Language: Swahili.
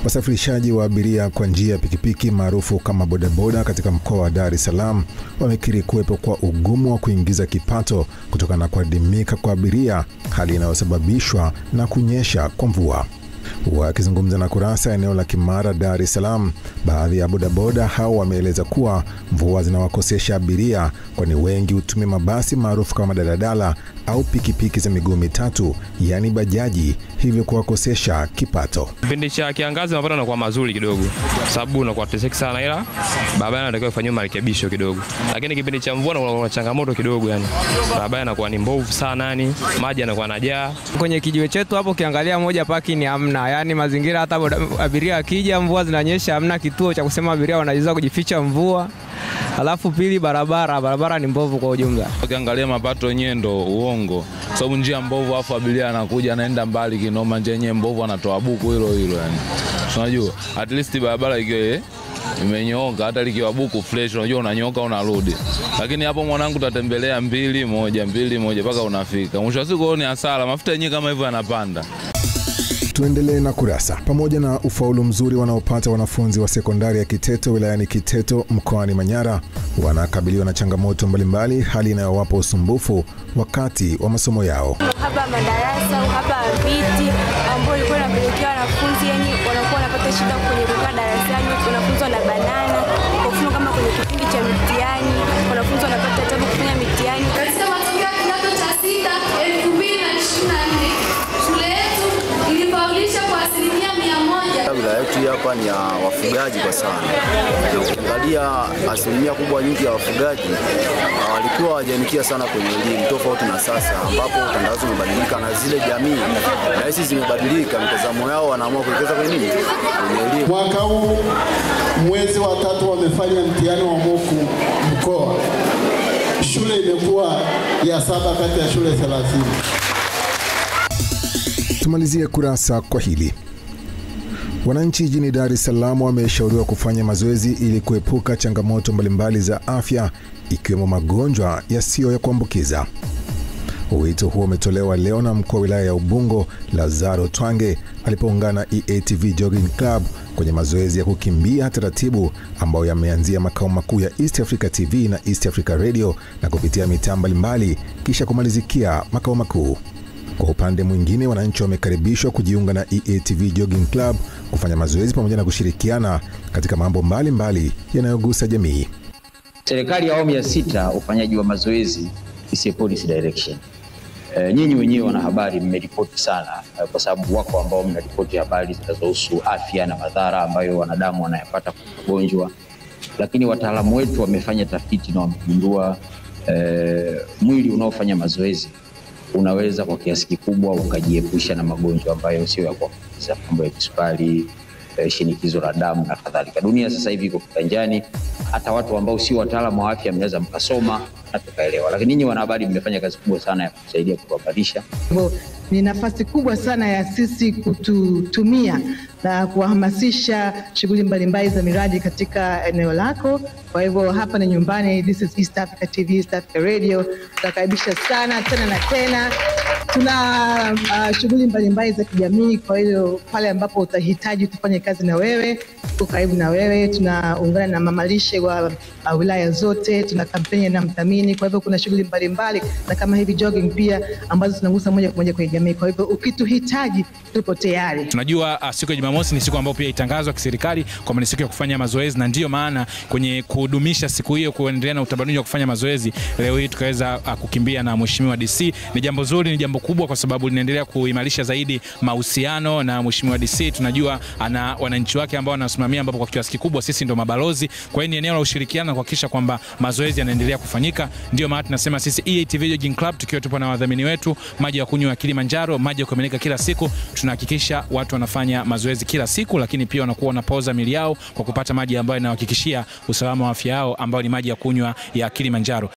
Wasafirishaji wa abiria kwa njia ya pikipiki maarufu kama bodaboda katika mkoa wa Dar es Salaam wamekiri kuwepo kwa ugumu wa kuingiza kipato kutokana na kuadimika kwa abiria, hali inayosababishwa na kunyesha kwa mvua. Wakizungumza na Kurasa eneo la Kimara, Dar es Salaam, baadhi ya bodaboda hao wameeleza kuwa mvua zinawakosesha abiria, kwani wengi hutumia mabasi maarufu kama daladala au pikipiki za miguu mitatu, yani bajaji, hivyo kuwakosesha kipato. Kipindi cha kiangazi mapato yanakuwa mazuri kidogo, sababu unakuwa teseki sana, ila barabara inatakiwa ifanywe marekebisho kidogo. Lakini kipindi cha mvua kuna changamoto kidogo, yani barabara inakuwa ni mbovu sana, yani maji yanakuwa yanajaa. Kwenye kijiwe chetu hapo kiangalia moja paki ni hamna, yani mazingira hata abiria akija mvua zinanyesha hamna kituo cha kusema abiria wanaweza kujificha mvua. Alafu pili, barabara ni mbovu kwa ujumla. Ukiangalia mapato yenyewe ndo uongo, sababu njia mbovu afu abiria anakuja anaenda mbali kinoma, njia yenyewe mbovu anatoa buku hilo yani. Unajua at least barabara ikiwa imenyooka, hata likiwa buku fresh unajua unanyoka unarudi. Lakini hapo mwanangu tutatembelea 2-1 mpaka unafika. Mwisho wa siku ni hasara, mafuta yenyewe kama hivyo yanapanda. Tuendelee na Kurasa. Pamoja na ufaulu mzuri wanaopata wanafunzi wa sekondari ya Kiteto wilayani Kiteto mkoani Manyara, wanakabiliwa na changamoto mbalimbali, hali inayowapa usumbufu wakati wa masomo yao. Hapa madarasa, hapa viti ambao ilikuwa inapelekea wanafunzi yani wanakuwa wanapata shida kwenye kukaa darasani, wanafunzi wanabanana. Kwa mfano kama kwenye kipindi cha mitihani, wanafunzi wanapata tabu kufanya mitihani. Katika matokeo ya kidato cha 6 2024, shule yetu ilifaulisha kwa 100%. Wilaya yetu hapa ni ya wafugaji kwa sana. Ukiangalia asilimia kubwa nyingi ya wafugaji walikuwa hawajanikia sana kwenye elimu, tofauti na sasa ambapo utandawazi umebadilika na zile jamii na hizi zimebadilika, mtazamo yao wanaamua kuwekeza kwenye nini? Kwenye elimu. Mwaka huu mwezi wa 3 wamefanya mtihani wa moku mkoa. Shule imekuwa ya 7 kati ya shule 30. Tumalizie Kurasa kwa hili. Wananchi jijini Dar es Salaam wameshauriwa kufanya mazoezi ili kuepuka changamoto mbalimbali za afya, ikiwemo magonjwa yasiyo ya kuambukiza. Wito huo umetolewa leo na mkuu wa wilaya ya Ubungo, Lazaro Twange, alipoungana EATV Jogging Club kwenye mazoezi ya kukimbia taratibu ambayo yameanzia makao makuu ya East Africa TV na East Africa Radio na kupitia mitaa mbalimbali kisha kumalizikia makao makuu. Kwa upande mwingine, wananchi wamekaribishwa kujiunga na EATV Jogging Club kufanya mazoezi pamoja na kushirikiana katika mambo mbalimbali yanayogusa jamii. Serikali ya awamu ya 6 ufanyaji wa mazoezi is policy direction. Nyinyi wenyewe wanahabari mmeripoti sana kwa sababu wako ambao mnaripoti habari zinazohusu afya na madhara ambayo wanadamu wanayapata kwa magonjwa. Lakini wataalamu wetu wamefanya tafiti na wamegundua mwili unaofanya mazoezi unaweza kwa kiasi kikubwa ukajiepusha na magonjwa ambayo sio ya kuambukiza, mambo ya kisukari, shinikizo la damu na kadhalika. Dunia sasa hivi iko kiganjani, hata watu ambao sio wataalamu wa afya mnaweza mkasoma na tukaelewa. Lakini nyinyi wanahabari mmefanya kazi kubwa sana ya kusaidia kuhabarisha. Ni nafasi kubwa sana ya sisi kutumia na kuhamasisha shughuli mbalimbali za miradi katika eneo lako. Kwa hivyo hapa ni nyumbani, this is East Africa TV, East Africa Radio. Tunakaribisha sana tena na tena. Tuna shughuli mbalimbali za kijamii, kwa hiyo pale ambapo utahitaji tufanye kazi na wewe, tuko karibu na wewe. Tunaungana na mamalishe wa wilaya zote, tuna kampeni na mthamini. Kwa hivyo kuna shughuli mbalimbali na kama hivi jogging pia ambazo zinagusa moja kwa moja kwenye jamii. Kwa hivyo ukituhitaji tupo tayari. Tunajua siku ya Jumamosi ni siku ambayo pia itangazwa kiserikali kwamba ni siku ya kufanya mazoezi, na ndio maana kwenye kudumisha siku hiyo, kuendelea na utamaduni wa kufanya mazoezi, leo hii tukaweza kukimbia na Mheshimiwa DC. Ni jambo zuri, ni jambo kubwa kwa sababu linaendelea kuimarisha zaidi mahusiano na Mheshimiwa DC. Tunajua ana wananchi wake ambao wanasimamia, ambapo kwa kiasi kikubwa sisi ndio mabalozi. Kwa hiyo ni eneo la ushirikiano na kuhakikisha kwamba mazoezi yanaendelea kufanyika. Ndio maana tunasema sisi EATV Jogging Club tukiwa tupo na wadhamini wetu, maji ya kunywa Kilimanjaro, maji ya kuaminika kila siku, tunahakikisha watu wanafanya mazoezi kila siku, lakini pia wanakuwa wanapoza miili yao kwa kupata maji ambayo yanahakikishia usalama wa afya yao, ambayo ni maji ya kunywa ya Kilimanjaro.